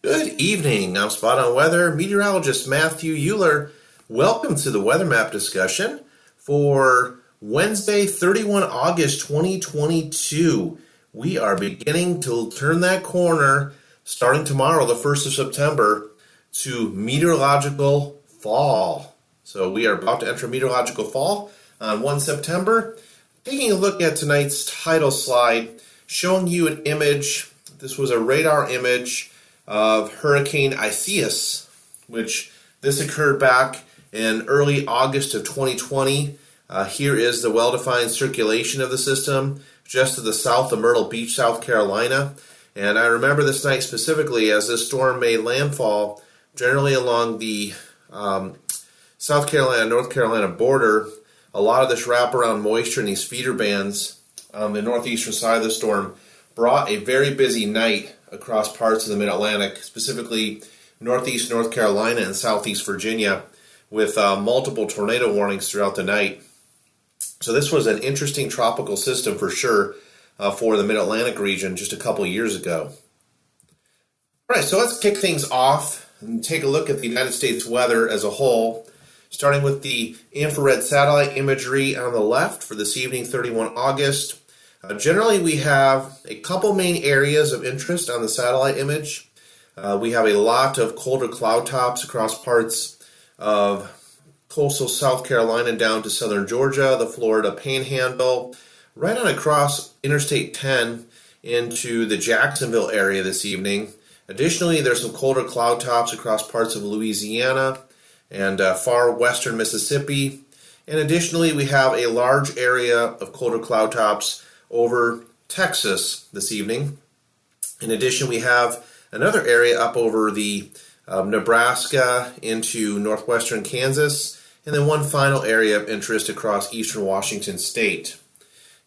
Good evening. I'm Spot On Weather meteorologist Matthew Euler. Welcome to the weather map discussion for Wednesday, 31 August 2022. We are beginning to turn that corner starting tomorrow, the 1st of September, to meteorological fall. So we are about to enter meteorological fall on 1 September. Taking a look at tonight's title slide, showing you an image. This was a radar image of Hurricane Isaias, which this occurred back in early August of 2020. Here is the well-defined circulation of the system just to the south of Myrtle Beach, South Carolina. And I remember this night specifically as this storm made landfall generally along the South Carolina, North Carolina border. A lot of this wraparound moisture in these feeder bands on the northeastern side of the storm brought a very busy night across parts of the mid-Atlantic, specifically northeast North Carolina and southeast Virginia, with multiple tornado warnings throughout the night. So this was an interesting tropical system for sure for the mid-Atlantic region just a couple years ago. All right, so let's kick things off and take a look at the United States weather as a whole, starting with the infrared satellite imagery on the left for this evening, 31 August. Generally, we have a couple main areas of interest on the satellite image. We have a lot of colder cloud tops across parts of coastal South Carolina down to southern Georgia, the Florida Panhandle, right on across Interstate 10 into the Jacksonville area this evening. Additionally, there's some colder cloud tops across parts of Louisiana and far western Mississippi. And additionally, we have a large area of colder cloud tops over Texas this evening. In addition, we have another area up over the Nebraska into northwestern Kansas, and then one final area of interest across eastern Washington state.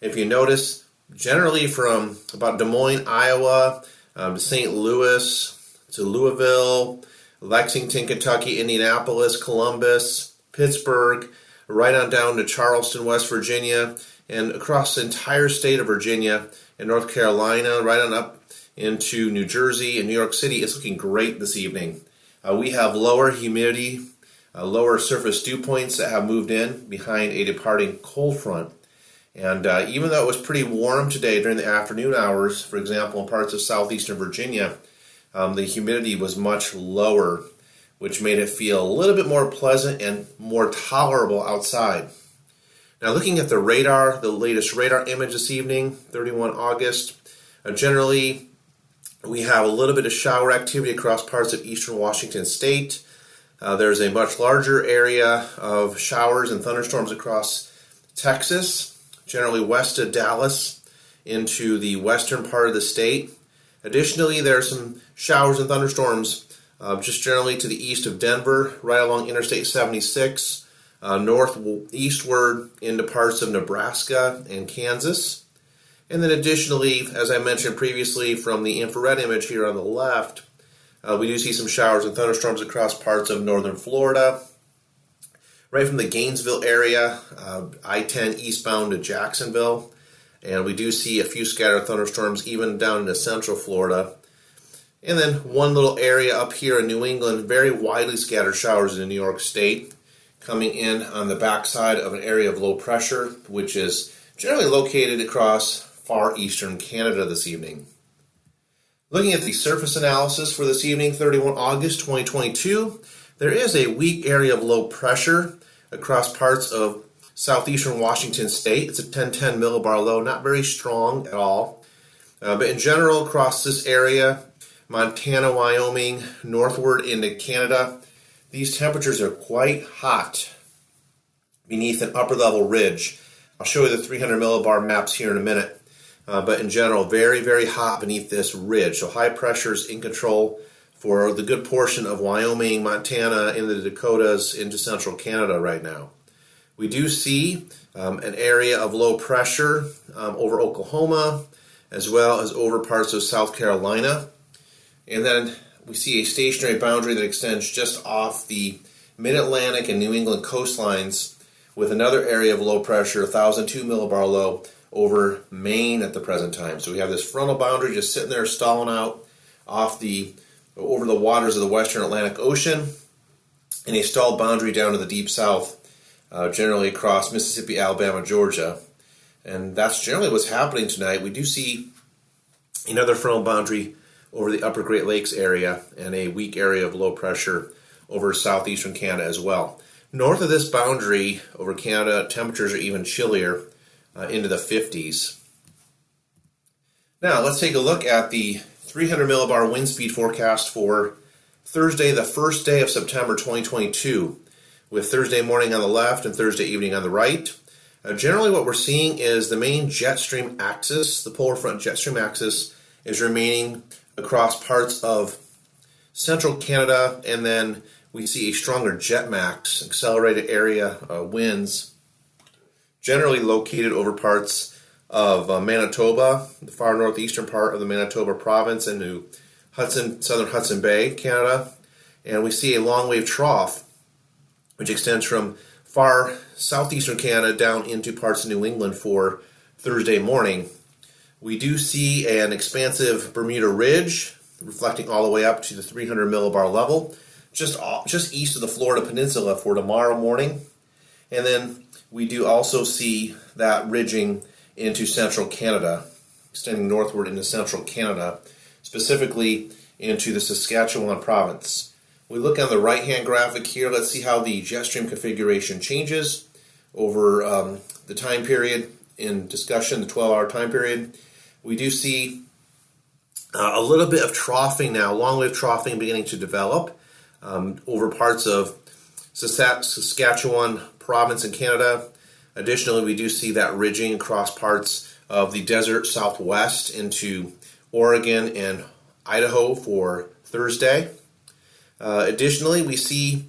If you notice, generally from about Des Moines, Iowa, to St. Louis, to Louisville, Lexington, Kentucky, Indianapolis, Columbus, Pittsburgh, right on down to Charleston, West Virginia, and across the entire state of Virginia and North Carolina, right on up into New Jersey and New York City. It's looking great this evening. We have lower humidity, lower surface dew points that have moved in behind a departing cold front. And even though it was pretty warm today during the afternoon hours, for example, in parts of southeastern Virginia, the humidity was much lower, which made it feel a little bit more pleasant and more tolerable outside. Now, looking at the radar, the latest radar image this evening, 31 August, generally we have a little bit of shower activity across parts of eastern Washington state. There's a much larger area of showers and thunderstorms across Texas, generally west of Dallas into the western part of the state. Additionally, there are some showers and thunderstorms just generally to the east of Denver, right along Interstate 76, northeastward into parts of Nebraska and Kansas. And then additionally, as I mentioned previously from the infrared image here on the left, we do see some showers and thunderstorms across parts of northern Florida, right from the Gainesville area, I-10 eastbound to Jacksonville. And we do see a few scattered thunderstorms even down into central Florida. And then one little area up here in New England, very widely scattered showers in New York State, coming in on the backside of an area of low pressure, which is generally located across far eastern Canada this evening. Looking at the surface analysis for this evening, 31 August 2022, there is a weak area of low pressure across parts of southeastern Washington state. It's a 1010 millibar low, not very strong at all. But in general, across this area, Montana, Wyoming, northward into Canada, these temperatures are quite hot beneath an upper level ridge. I'll show you the 300 millibar maps here in a minute. But in general, very, very hot beneath this ridge. So high pressures in control for the good portion of Wyoming, Montana, into the Dakotas, into central Canada right now. We do see an area of low pressure over Oklahoma, as well as over parts of South Carolina. And then we see a stationary boundary that extends just off the mid-Atlantic and New England coastlines with another area of low pressure, 1,002 millibar low, over Maine at the present time. So we have this frontal boundary just sitting there stalling out off the over the waters of the western Atlantic Ocean, and a stalled boundary down to the deep south, generally across Mississippi, Alabama, Georgia. And that's generally what's happening tonight. We do see another frontal boundary over the upper Great Lakes area and a weak area of low pressure over southeastern Canada as well. North of this boundary over Canada, temperatures are even chillier, into the 50s. Now, let's take a look at the 300 millibar wind speed forecast for Thursday, the first day of September 2022, with Thursday morning on the left and Thursday evening on the right. Generally, what we're seeing is the main jet stream axis, the polar front jet stream axis, is remaining across parts of central Canada, and then we see a stronger jet max, accelerated area winds, generally located over parts of Manitoba, the far northeastern part of the Manitoba province, into southern Hudson Bay, Canada. And we see a long wave trough, which extends from far southeastern Canada down into parts of New England for Thursday morning. We do see an expansive Bermuda Ridge, reflecting all the way up to the 300 millibar level, just east of the Florida Peninsula for tomorrow morning. And then we do also see that ridging into central Canada, extending northward into central Canada, specifically into the Saskatchewan province. We look on the right-hand graphic here. Let's see how the jet stream configuration changes over the time period in discussion, the 12-hour time period. We do see a little bit of troughing now, long wave troughing beginning to develop over parts of Saskatchewan province in Canada. Additionally, we do see that ridging across parts of the desert southwest into Oregon and Idaho for Thursday. Additionally, we see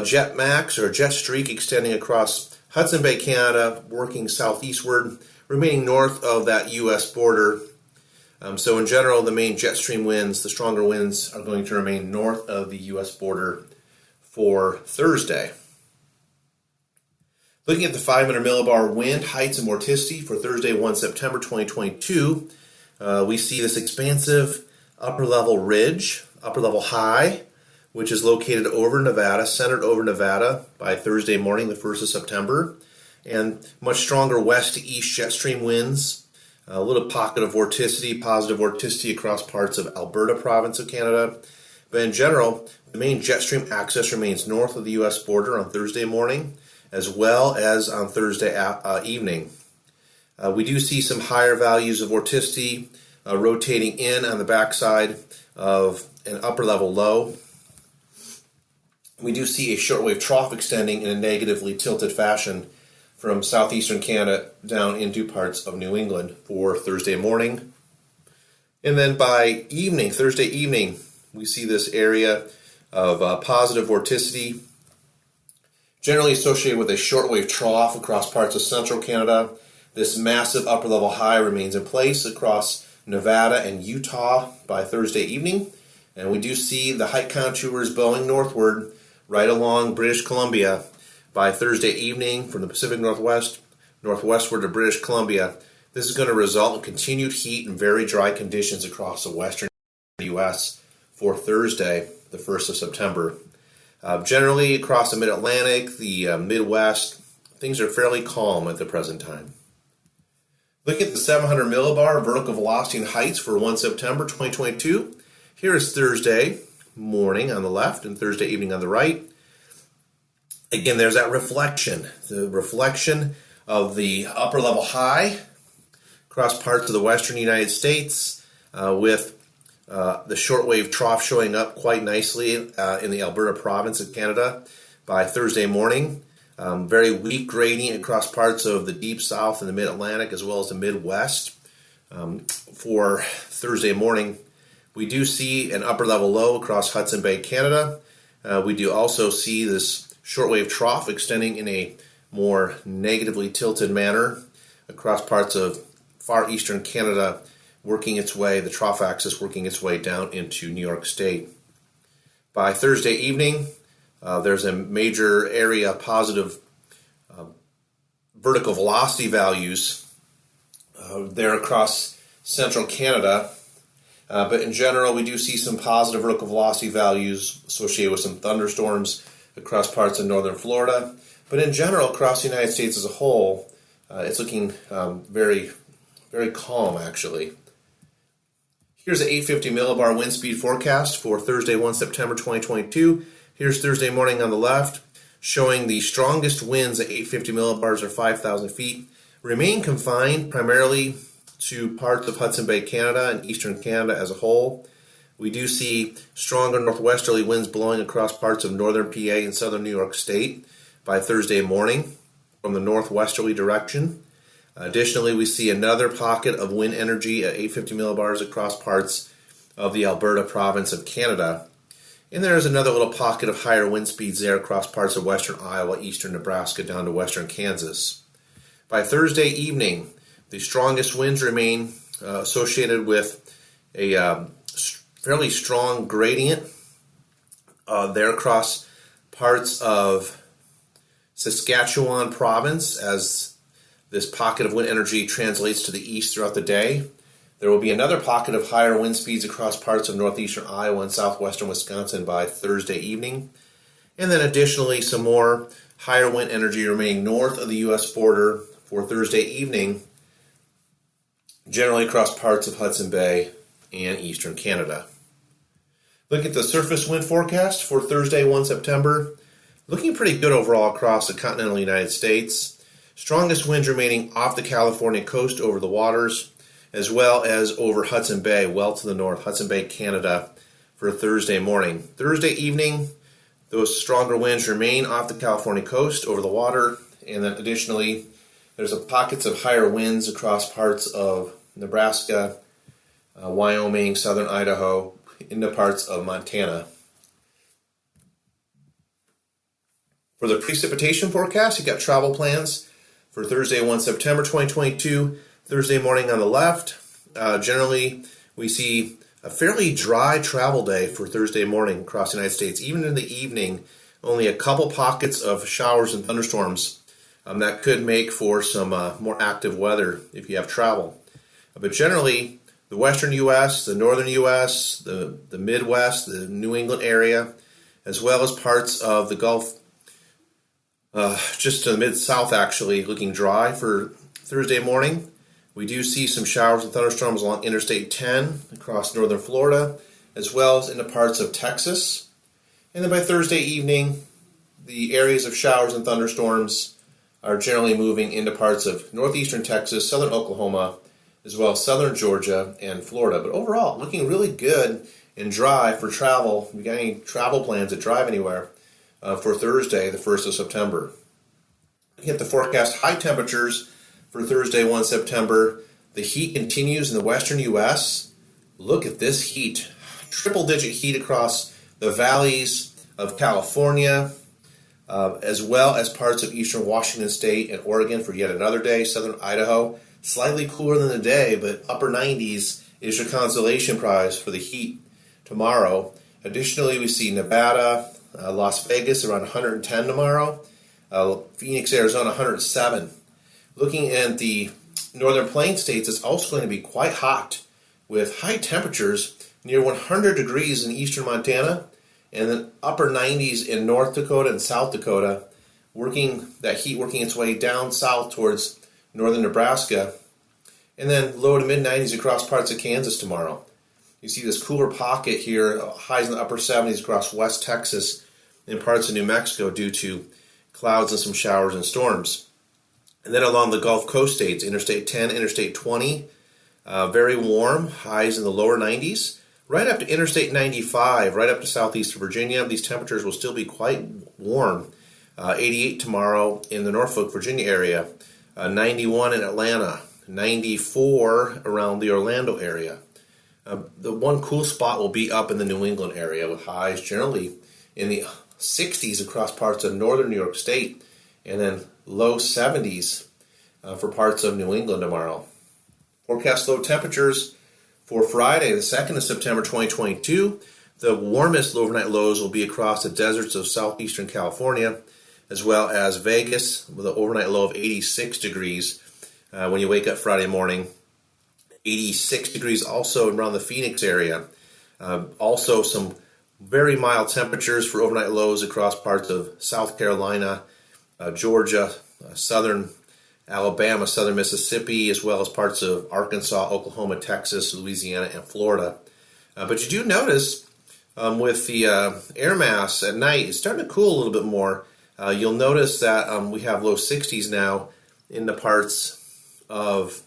jet max or jet streak extending across Hudson Bay, Canada, working southeastward, remaining north of that U.S. border. So in general, the main jet stream winds, the stronger winds, are going to remain north of the U.S. border for Thursday. Looking at the 500 millibar wind heights and vorticity for Thursday, 1 September 2022, we see this expansive upper level ridge, upper level high, which is located over Nevada, centered over Nevada by Thursday morning, the 1st of September, and much stronger west to east jet stream winds, a little pocket of vorticity, positive vorticity across parts of Alberta province of Canada. But in general, the main jet stream axis remains north of the U.S. border on Thursday morning, as well as on Thursday evening. We do see some higher values of vorticity rotating in on the backside of an upper level low. We do see a shortwave trough extending in a negatively tilted fashion from southeastern Canada down into parts of New England for Thursday morning. And then by evening, Thursday evening, we see this area of positive vorticity, generally associated with a shortwave trough across parts of central Canada. This massive upper level high remains in place across Nevada and Utah by Thursday evening. And we do see the height contours bowing northward right along British Columbia by Thursday evening from the Pacific Northwest, northwestward to British Columbia. This is going to result in continued heat and very dry conditions across the western U.S. for Thursday, the 1st of September. Generally, across the Mid-Atlantic, the Midwest, things are fairly calm at the present time. Looking at the 700 millibar vertical velocity and heights for 1 September 2022, here is Thursday morning on the left and Thursday evening on the right. Again, there's that reflection, the reflection of the upper level high across parts of the western United States with the shortwave trough showing up quite nicely in the Alberta province of Canada by Thursday morning. Very weak gradient across parts of the deep south and the mid-Atlantic as well as the Midwest for Thursday morning. We do see an upper level low across Hudson Bay, Canada. We do also see this shortwave trough extending in a more negatively tilted manner across parts of far eastern Canada, working its way, the trough axis working its way down into New York State. By Thursday evening, there's a major area of positive vertical velocity values there across central Canada. But in general, we do see some positive vertical velocity values associated with some thunderstorms across parts of northern Florida. But in general, across the United States as a whole, it's looking very, very calm, actually. Here's the 850 millibar wind speed forecast for Thursday, 1 September 2022. Here's Thursday morning on the left, showing the strongest winds at 850 millibars or 5,000 feet remain confined primarily to parts of Hudson Bay, Canada, and eastern Canada as a whole. We do see stronger northwesterly winds blowing across parts of northern PA and southern New York State by Thursday morning from the northwesterly direction. Additionally, we see another pocket of wind energy at 850 millibars across parts of the Alberta province of Canada. And there is another little pocket of higher wind speeds there across parts of western Iowa, eastern Nebraska, down to western Kansas. By Thursday evening, the strongest winds remain associated with a fairly strong gradient there across parts of Saskatchewan province as this pocket of wind energy translates to the east throughout the day. There will be another pocket of higher wind speeds across parts of northeastern Iowa and southwestern Wisconsin by Thursday evening. And then additionally, some more higher wind energy remaining north of the U.S. border for Thursday evening, generally across parts of Hudson Bay and eastern Canada. Look at the surface wind forecast for Thursday, 1 September. Looking pretty good overall across the continental United States. Strongest winds remaining off the California coast over the waters, as well as over Hudson Bay, well to the north, Hudson Bay, Canada, for Thursday morning. Thursday evening, those stronger winds remain off the California coast over the water, and then additionally, there's pockets of higher winds across parts of Nebraska, Wyoming, southern Idaho, into parts of Montana. For the precipitation forecast, you got travel plans for Thursday, 1 September 2022, Thursday morning on the left. Generally, we see a fairly dry travel day for Thursday morning across the United States. Even in the evening, only a couple pockets of showers and thunderstorms that could make for some more active weather if you have travel. But generally, the western U.S., the northern U.S., the Midwest, the New England area, as well as parts of the Gulf, just to the mid-south actually, looking dry for Thursday morning. We do see some showers and thunderstorms along Interstate 10 across northern Florida, as well as into parts of Texas. And then by Thursday evening, the areas of showers and thunderstorms are generally moving into parts of northeastern Texas, southern Oklahoma, as well as southern Georgia and Florida. But overall, looking really good and dry for travel. If you got any travel plans to drive anywhere, for Thursday, the 1st of September. Looking at the forecast high temperatures for Thursday, 1 September, the heat continues in the western U.S. Look at this heat. Triple-digit heat across the valleys of California, as well as parts of eastern Washington State and Oregon for yet another day. Southern Idaho, slightly cooler than the day, but upper 90s is your consolation prize for the heat tomorrow. Additionally, we see Nevada, Las Vegas around 110 tomorrow. Phoenix, Arizona 107. Looking at the northern plain states, it's also going to be quite hot with high temperatures near 100 degrees in eastern Montana and then upper 90s in North Dakota and South Dakota, that heat working its way down south towards northern Nebraska, and then low to mid 90s across parts of Kansas tomorrow. You see this cooler pocket here, highs in the upper 70s across West Texas and parts of New Mexico due to clouds and some showers and storms. And then along the Gulf Coast states, Interstate 10, Interstate 20, very warm, highs in the lower 90s. Right up to Interstate 95, right up to southeast Virginia, these temperatures will still be quite warm. 88 tomorrow in the Norfolk, Virginia area, 91 in Atlanta, 94 around the Orlando area. The one cool spot will be up in the New England area with highs generally in the 60s across parts of northern New York State, and then low 70s for parts of New England tomorrow. Forecast low temperatures for Friday, the 2nd of September 2022. The warmest overnight lows will be across the deserts of southeastern California, as well as Vegas with an overnight low of 86 degrees when you wake up Friday morning. 86 degrees also around the Phoenix area. Also some very mild temperatures for overnight lows across parts of South Carolina, Georgia, southern Alabama, southern Mississippi, as well as parts of Arkansas, Oklahoma, Texas, Louisiana, and Florida. But you do notice with the air mass at night, it's starting to cool a little bit more. You'll notice that we have low 60s now in the parts of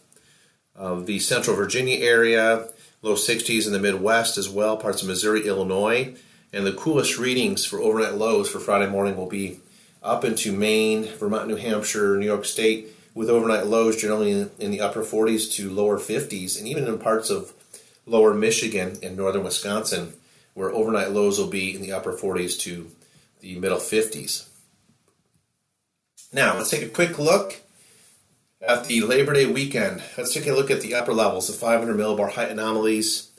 the central Virginia area, low 60s in the Midwest as well, parts of Missouri, Illinois. And the coolest readings for overnight lows for Friday morning will be up into Maine, Vermont, New Hampshire, New York State, with overnight lows generally in the upper 40s to lower 50s, and even in parts of lower Michigan and northern Wisconsin, where overnight lows will be in the upper 40s to the middle 50s. Now, let's take a quick look at the Labor Day weekend. Let's take a look at the upper levels, the 500 millibar height anomalies.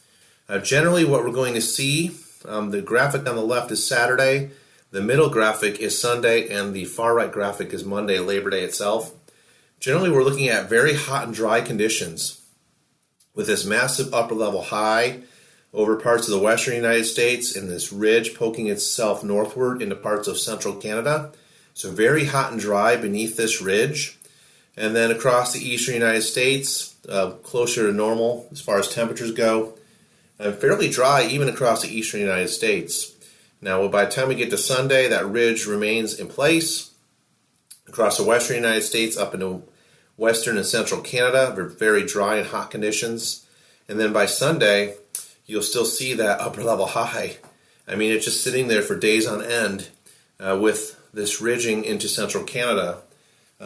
Generally, what we're going to see, the graphic on the left is Saturday, the middle graphic is Sunday, and the far right graphic is Monday, Labor Day itself. Generally, we're looking at very hot and dry conditions with this massive upper level high over parts of the western United States and this ridge poking itself northward into parts of central Canada. So very hot and dry beneath this ridge. And then across the eastern United States, closer to normal as far as temperatures go, and fairly dry even across the eastern United States. Now, by the time we get to Sunday, that ridge remains in place across the western United States up into western and central Canada, very dry and hot conditions. And then by Sunday, you'll still see that upper level high. I mean, it's just sitting there for days on end with this ridging into central Canada.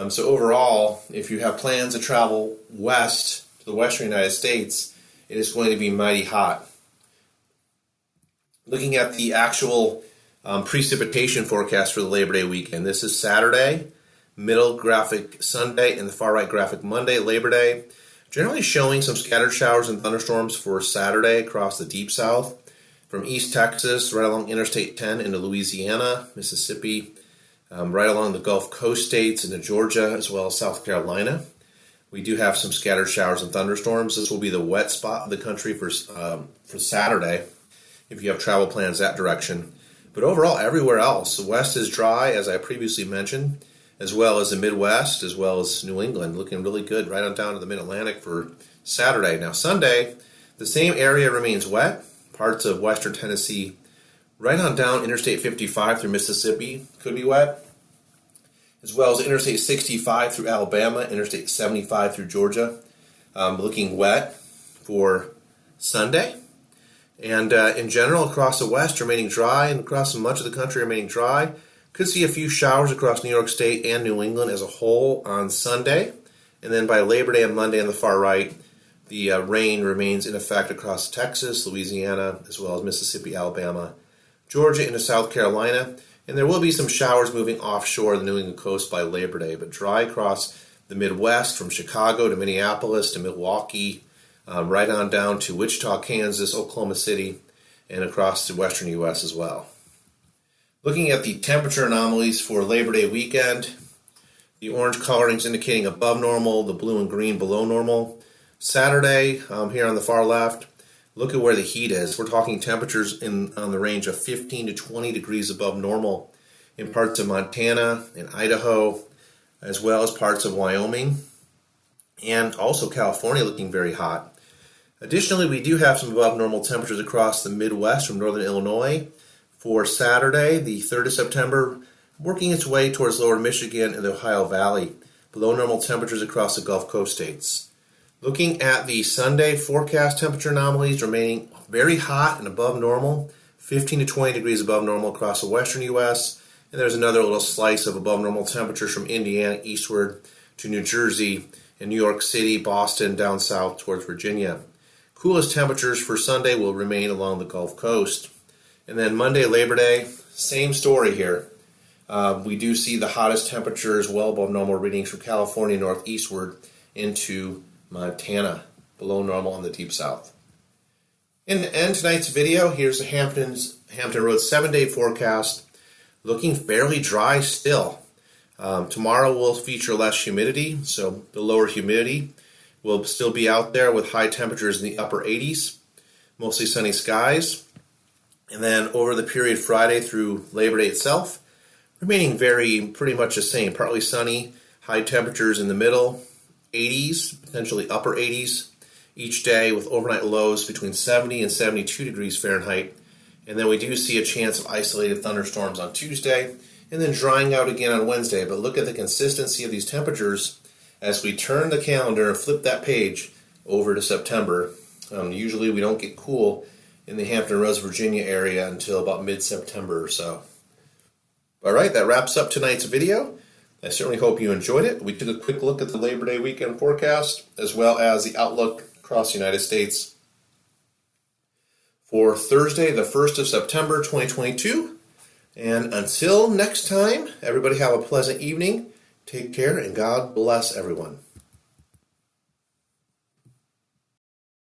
So overall, if you have plans to travel west to the western United States, it is going to be mighty hot. Looking at the actual precipitation forecast for the Labor Day weekend, this is Saturday, middle graphic Sunday, and the far right graphic Monday, Labor Day. Generally showing some scattered showers and thunderstorms for Saturday across the deep south, from East Texas right along Interstate 10 into Louisiana, Mississippi, right along the Gulf Coast states into Georgia, as well as South Carolina. We do have some scattered showers and thunderstorms. This will be the wet spot of the country for Saturday, if you have travel plans that direction. But overall, everywhere else, the west is dry, as I previously mentioned, as well as the Midwest, as well as New England, looking really good right on down to the Mid-Atlantic for Saturday. Now, Sunday, the same area remains wet. Parts of western Tennessee, right on down Interstate 55 through Mississippi, could be wet, as well as Interstate 65 through Alabama, Interstate 75 through Georgia, looking wet for Sunday. And in general, across the west, remaining dry, and across much of the country, remaining dry. Could see a few showers across New York State and New England as a whole on Sunday. And then by Labor Day and Monday on the far right, the rain remains in effect across Texas, Louisiana, as well as Mississippi, Alabama, Georgia, into South Carolina. And there will be some showers moving offshore the New England coast by Labor Day, but dry across the Midwest from Chicago to Minneapolis to Milwaukee, right on down to Wichita, Kansas, Oklahoma City, and across the western U.S. as well. Looking at the temperature anomalies for Labor Day weekend, the orange coloring is indicating above normal, the blue and green below normal. Saturday, here on the far left, look at where the heat is. We're talking temperatures on the range of 15 to 20 degrees above normal in parts of Montana and Idaho, as well as parts of Wyoming, and also California looking very hot. Additionally, we do have some above normal temperatures across the Midwest from northern Illinois for Saturday, the 3rd of September, working its way towards lower Michigan and the Ohio Valley, below normal temperatures across the Gulf Coast states. Looking at the Sunday forecast temperature anomalies, remaining very hot and above normal, 15 to 20 degrees above normal across the western U.S., and there's another little slice of above normal temperatures from Indiana eastward to New Jersey and New York City, Boston, down south towards Virginia. Coolest temperatures for Sunday will remain along the Gulf Coast. And then Monday, Labor Day, same story here. We do see the hottest temperatures well above normal readings from California northeastward into Montana, below normal in the deep south. In the end tonight's video, here's the Hampton Roads 7-day forecast, looking fairly dry still. Tomorrow will feature less humidity, so the lower humidity We'll still be out there with high temperatures in the upper 80s, mostly sunny skies. And then over the period Friday through Labor Day itself, remaining pretty much the same. Partly sunny, high temperatures in the middle 80s, potentially upper 80s each day with overnight lows between 70 and 72 degrees Fahrenheit. And then we do see a chance of isolated thunderstorms on Tuesday and then drying out again on Wednesday. But look at the consistency of these temperatures as we turn the calendar and flip that page over to September. Usually we don't get cool in the Hampton Roads, Virginia area until about mid-September or so. All right, that wraps up tonight's video. I certainly hope you enjoyed it. We took a quick look at the Labor Day weekend forecast as well as the outlook across the United States for Thursday, the 1st of September, 2022. And until next time, everybody have a pleasant evening. Take care, and God bless everyone.